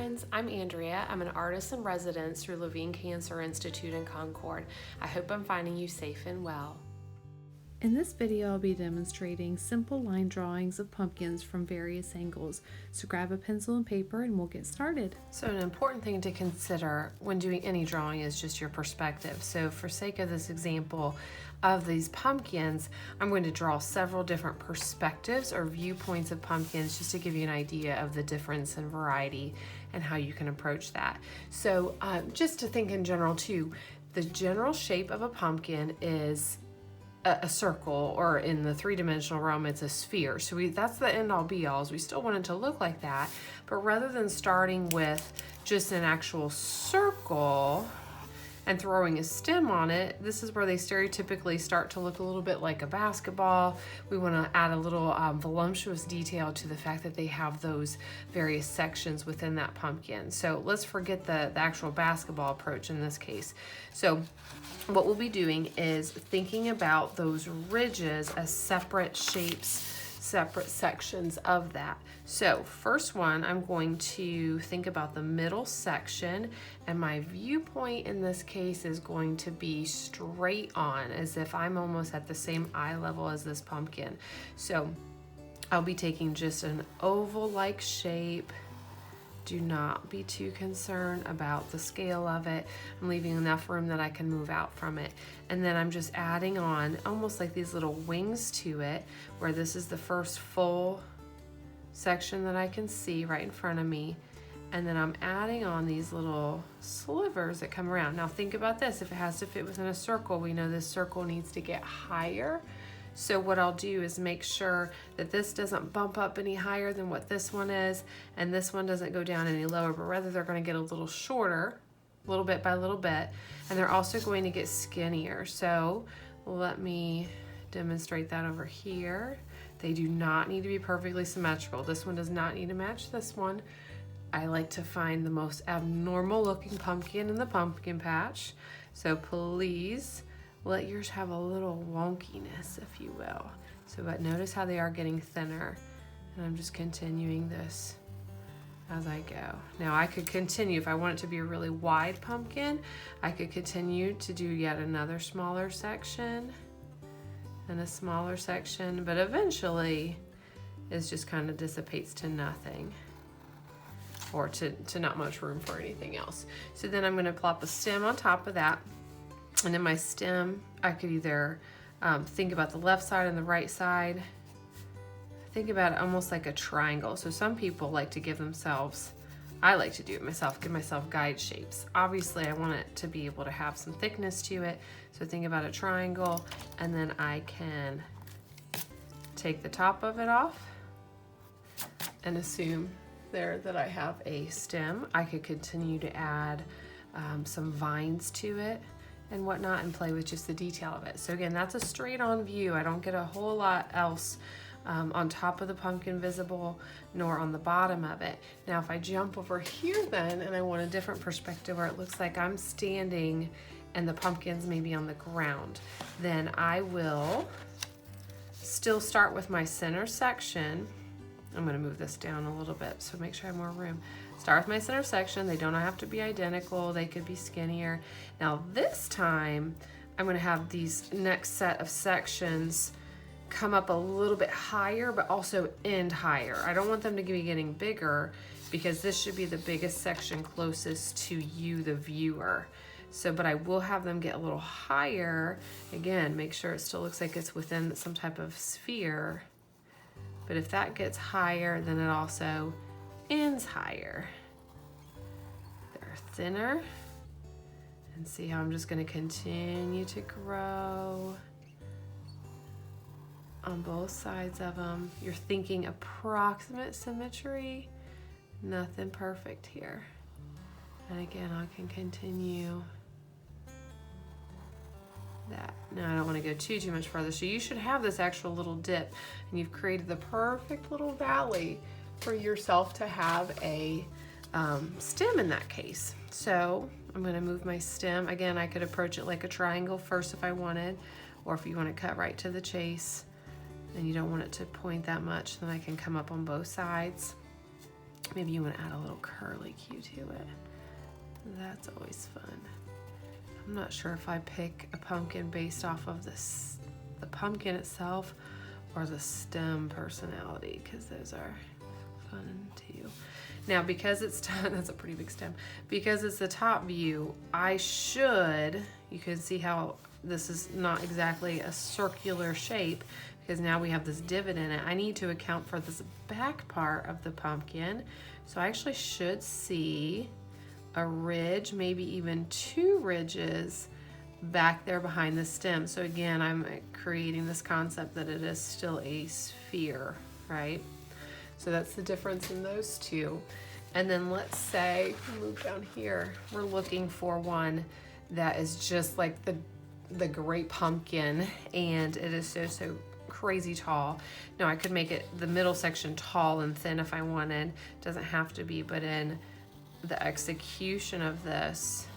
friends, I'm Andrea. I'm an artist in residence through Levine Cancer Institute in Concord. I hope I'm finding you safe and well. In this video, I'll be demonstrating simple line drawings of pumpkins from various angles. So grab a pencil and paper and we'll get started. So an important thing to consider when doing any drawing is just your perspective. So for sake of this example of these pumpkins, I'm going to draw several different perspectives or viewpoints of pumpkins just to give you an idea of the difference in variety and how you can approach that. So just to think in general too, the general shape of a pumpkin is a circle, or in the three-dimensional realm it's a sphere. So that's the end-all be-alls. We still want it to look like that, but rather than starting with just an actual circle and throwing a stem on it, this is where they stereotypically start to look a little bit like a basketball. We want to add a little voluptuous detail to the fact that they have those various sections within that pumpkin. So let's forget the actual basketball approach in this case. So what we'll be doing is thinking about those ridges as separate shapes, separate sections of that. So first one, I'm going to think about the middle section, and my viewpoint in this case is going to be straight on, as if I'm almost at the same eye level as this pumpkin. So I'll be taking just an oval-like shape. Do not be too concerned about the scale of it. I'm leaving enough room that I can move out from it. And then I'm just adding on almost like these little wings to it, where this is the first full section that I can see right in front of me. And then I'm adding on these little slivers that come around. Now think about this, if it has to fit within a circle, we know this circle needs to get higher. So what I'll do is make sure that this doesn't bump up any higher than what this one is, and this one doesn't go down any lower, but rather they're going to get a little shorter, little bit by little bit, and they're also going to get skinnier. So let me demonstrate that over here. They do not need to be perfectly symmetrical. This one does not need to match this one. I like to find the most abnormal looking pumpkin in the pumpkin patch. So please let yours have a little wonkiness, if you will. So, but notice how they are getting thinner. And I'm just continuing this as I go. Now I could continue, if I want it to be a really wide pumpkin, I could continue to do yet another smaller section and a smaller section, but eventually it just kind of dissipates to nothing, or to not much room for anything else. So then I'm gonna plop a stem on top of that. And in my stem, I could either think about the left side and the right side. Think about it almost like a triangle. So some people like to give themselves, I like to do it myself, give myself guide shapes. Obviously, I want it to be able to have some thickness to it. So think about a triangle, and then I can take the top of it off and assume there that I have a stem. I could continue to add some vines to it and whatnot, and play with just the detail of it. So again, that's a straight on view. I don't get a whole lot else on top of the pumpkin visible, nor on the bottom of it. Now if I jump over here then, and I want a different perspective where it looks like I'm standing and the pumpkin's maybe on the ground, then I will still start with my center section. I'm gonna move this down a little bit so make sure I have more room. Start with my center section. They don't have to be identical. They could be skinnier. Now this time, I'm gonna have these next set of sections come up a little bit higher, but also end higher. I don't want them to be getting bigger, because this should be the biggest section closest to you, the viewer. So, but I will have them get a little higher. Again, make sure it still looks like it's within some type of sphere. But if that gets higher, then it also ends higher. They're thinner. And see how I'm just going to continue to grow on both sides of them. You're thinking approximate symmetry, nothing perfect here. And again, I can continue that. Now I don't want to go too much further. So you should have this actual little dip, and you've created the perfect little valley for yourself to have a stem in that case. So I'm going to move my stem. Again, I could approach it like a triangle first if I wanted, or if you want to cut right to the chase and you don't want it to point that much, then I can come up on both sides. Maybe you want to add a little curly Q to it. That's always fun. I'm not sure if I pick a pumpkin based off of the pumpkin itself or the stem personality, because those are fun too. Now, because it's that's a pretty big stem. Because it's the top view, you can see how this is not exactly a circular shape, because now we have this divot in it. I need to account for this back part of the pumpkin. So I actually should see a ridge, maybe even two ridges back there behind the stem. So again, I'm creating this concept that it is still a sphere, right? So that's the difference in those two. And then let's say, move down here, we're looking for one that is just like the Great Pumpkin, and it is so crazy tall. Now I could make it the middle section tall and thin if I wanted. Doesn't have to be, but in the execution of this,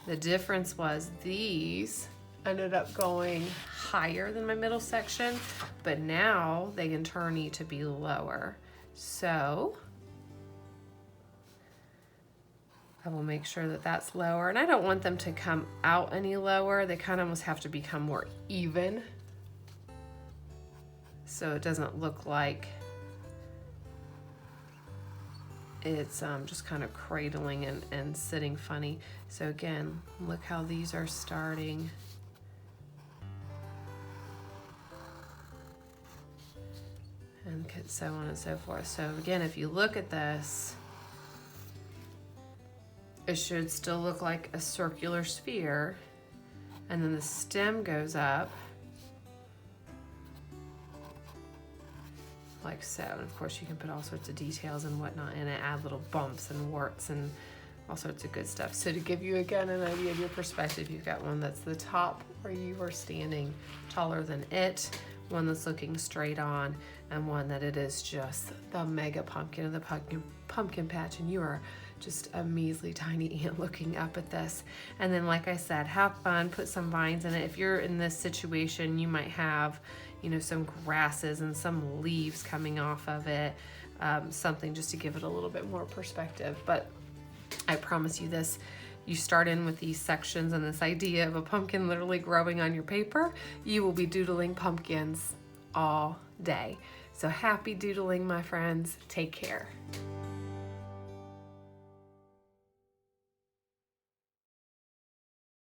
the difference was these ended up going higher than my middle section, but now they in turn need to be lower. So I will make sure that that's lower, and I don't want them to come out any lower. They kind of almost have to become more even, so it doesn't look like it's just kind of cradling and sitting funny. So again, look how these are starting. And so on and so forth. So again, if you look at this, it should still look like a circular sphere, and then the stem goes up like so. And of course you can put all sorts of details and whatnot in it, add little bumps and warts and all sorts of good stuff. So to give you again an idea of your perspective, you've got one that's the top where you are standing taller than it, one that's looking straight on, and one that it is just the mega pumpkin of the pumpkin patch, and you are just a measly tiny ant looking up at this. And then, like I said, have fun, put some vines in it. If you're in this situation, you might have, you know, some grasses and some leaves coming off of it, something just to give it a little bit more perspective. But I promise you this, you start in with these sections and this idea of a pumpkin literally growing on your paper, you will be doodling pumpkins all day. So happy doodling, my friends. Take care.